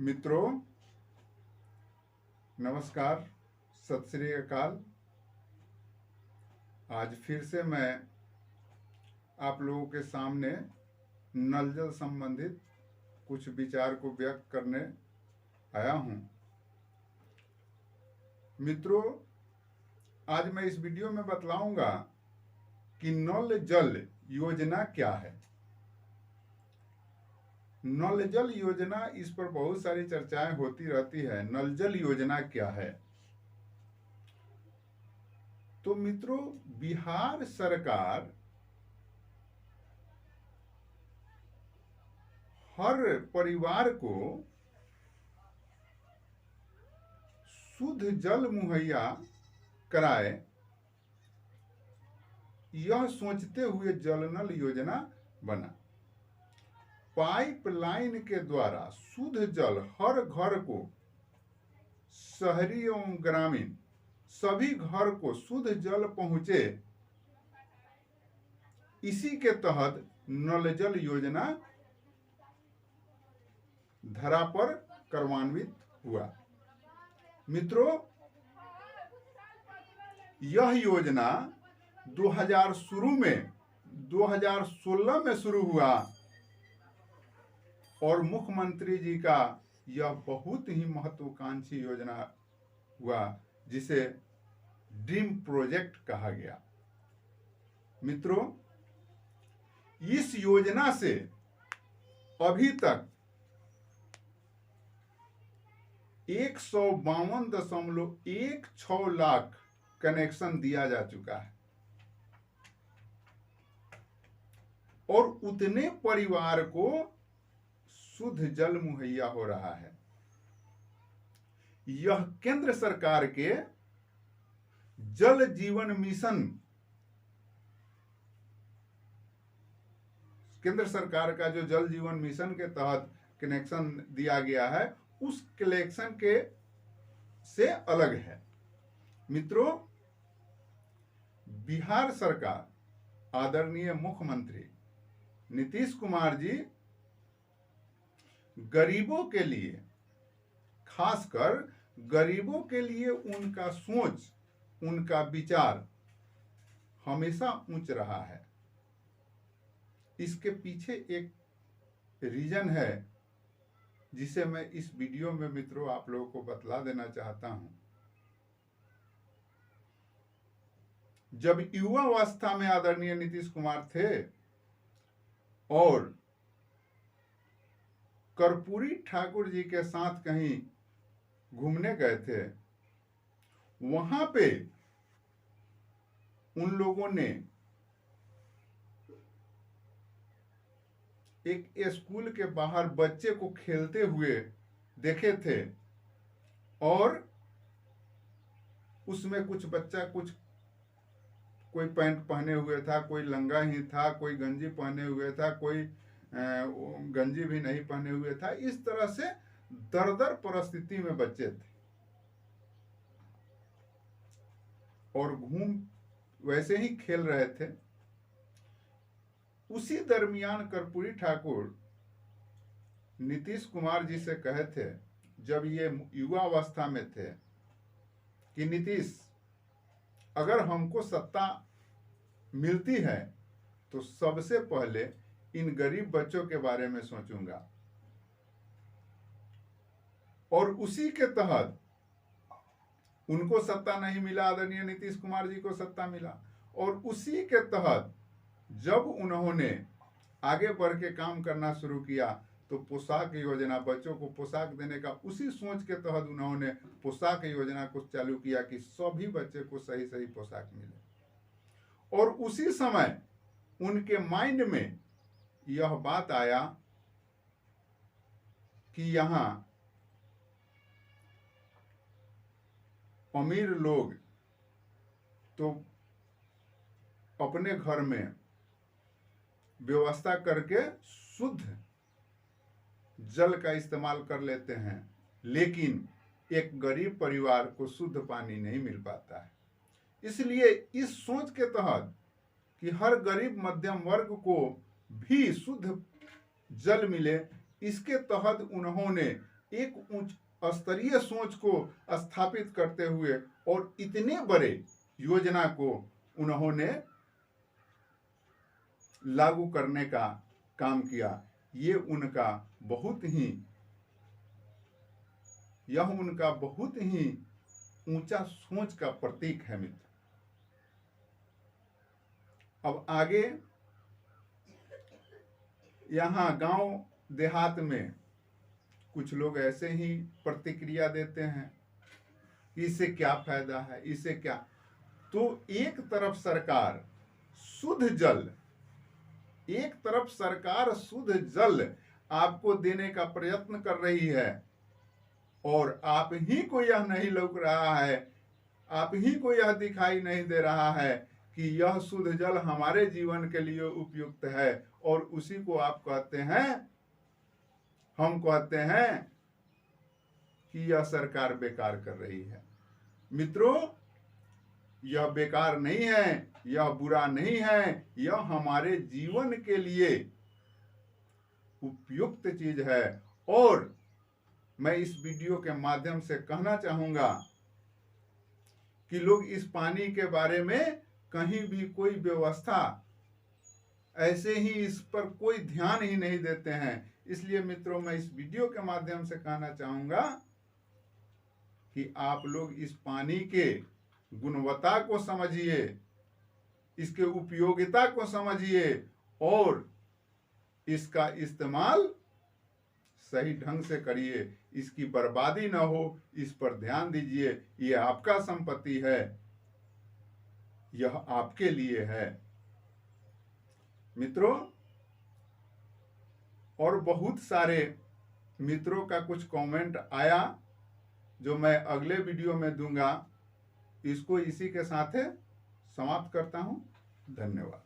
मित्रों, नमस्कार, सत श्री अकाल। आज फिर से मैं आप लोगों के सामने नल जल संबंधित कुछ विचार को व्यक्त करने आया हूं। मित्रों, आज मैं इस वीडियो में बतलाऊंगा कि नल जल योजना क्या है। नल जल योजना, इस पर बहुत सारी चर्चाएं होती रहती है। नल जल योजना क्या है? तो मित्रों, बिहार सरकार हर परिवार को शुद्ध जल मुहैया कराए, यह सोचते हुए जल नल योजना बना। पाइपलाइन के द्वारा शुद्ध जल हर घर को, शहरी एवं ग्रामीण सभी घर को शुद्ध जल पहुंचे, इसी के तहत नल जल योजना धरा पर कार्यान्वित हुआ। मित्रों, यह योजना 2016 में शुरू हुआ और मुख्यमंत्री जी का यह बहुत ही महत्वाकांक्षी योजना हुआ, जिसे ड्रीम प्रोजेक्ट कहा गया। मित्रों, इस योजना से अभी तक 152.16 लाख कनेक्शन दिया जा चुका है और उतने परिवार को शुद्ध जल मुहैया हो रहा है। यह केंद्र सरकार के जल जीवन मिशन, केंद्र सरकार का जो जल जीवन मिशन के तहत कनेक्शन दिया गया है, उस कलेक्शन के से अलग है। मित्रों, बिहार सरकार, आदरणीय मुख्यमंत्री नीतीश कुमार जी गरीबों के लिए, खासकर गरीबों के लिए उनका सोच, उनका विचार हमेशा उच्च रहा है। इसके पीछे एक रीजन है जिसे मैं इस वीडियो में मित्रों आप लोगों को बतला देना चाहता हूं। जब युवा अवस्था में आदरणीय नीतीश कुमार थे और कर्पूरी ठाकुर जी के साथ कहीं घूमने गए थे, वहां पे उन लोगों ने एक स्कूल के बाहर बच्चे को खेलते हुए देखे थे और उसमें कुछ बच्चा कोई पैंट पहने हुए था, कोई लंगा ही था, कोई गंजी पहने हुए था, कोई गंजी भी नहीं पहने हुए था। इस तरह से दरदर परिस्थिति में बच्चे थे और वैसे ही खेल रहे थे। उसी दरमियान कर्पूरी ठाकुर नीतीश कुमार जी से कहे थे, जब ये युवा अवस्था में थे, कि नीतीश, अगर हमको सत्ता मिलती है तो सबसे पहले इन गरीब बच्चों के बारे में सोचूंगा। और उसी के तहत उनको सत्ता नहीं मिला, आदरणीय नीतीश कुमार जी को सत्ता मिला, और उसी के तहत जब उन्होंने आगे बढ़ के काम करना शुरू किया तो पोशाक योजना, बच्चों को पोशाक देने का, उसी सोच के तहत उन्होंने पोशाक योजना को चालू किया कि सभी बच्चे को सही सही पोशाक मिले। और उसी समय उनके माइंड में यह बात आया कि यहां अमीर लोग तो अपने घर में व्यवस्था करके शुद्ध जल का इस्तेमाल कर लेते हैं, लेकिन एक गरीब परिवार को शुद्ध पानी नहीं मिल पाता है। इसलिए इस सोच के तहत कि हर गरीब मध्यम वर्ग को भी शुद्ध जल मिले, इसके तहत उन्होंने एक उच्च स्तरीय सोच को स्थापित करते हुए और इतने बड़े योजना को उन्होंने लागू करने का काम किया। यह उनका बहुत ही ऊंचा सोच का प्रतीक है मित्र। अब आगे यहाँ गांव देहात में कुछ लोग ऐसे ही प्रतिक्रिया देते हैं, इससे क्या फायदा है, इससे क्या। तो एक तरफ सरकार शुद्ध जल आपको देने का प्रयत्न कर रही है और आप ही को यह नहीं लौक रहा है, आप ही को यह दिखाई नहीं दे रहा है कि यह शुद्ध जल हमारे जीवन के लिए उपयुक्त है, और उसी को आप कहते हैं, हम कहते हैं कि यह सरकार बेकार कर रही है। मित्रों, यह बेकार नहीं है, यह बुरा नहीं है, यह हमारे जीवन के लिए उपयुक्त चीज है। और मैं इस वीडियो के माध्यम से कहना चाहूंगा कि लोग इस पानी के बारे में कहीं भी कोई व्यवस्था, ऐसे ही इस पर कोई ध्यान ही नहीं देते हैं। इसलिए मित्रों, मैं इस वीडियो के माध्यम से कहना चाहूंगा कि आप लोग इस पानी के गुणवत्ता को समझिए, इसके उपयोगिता को समझिए और इसका इस्तेमाल सही ढंग से करिए, इसकी बर्बादी ना हो, इस पर ध्यान दीजिए। ये आपका संपत्ति है, यह आपके लिए है मित्रों। और बहुत सारे मित्रों का कुछ कमेंट आया जो मैं अगले वीडियो में दूंगा। इसको इसी के साथ समाप्त करता हूं। धन्यवाद।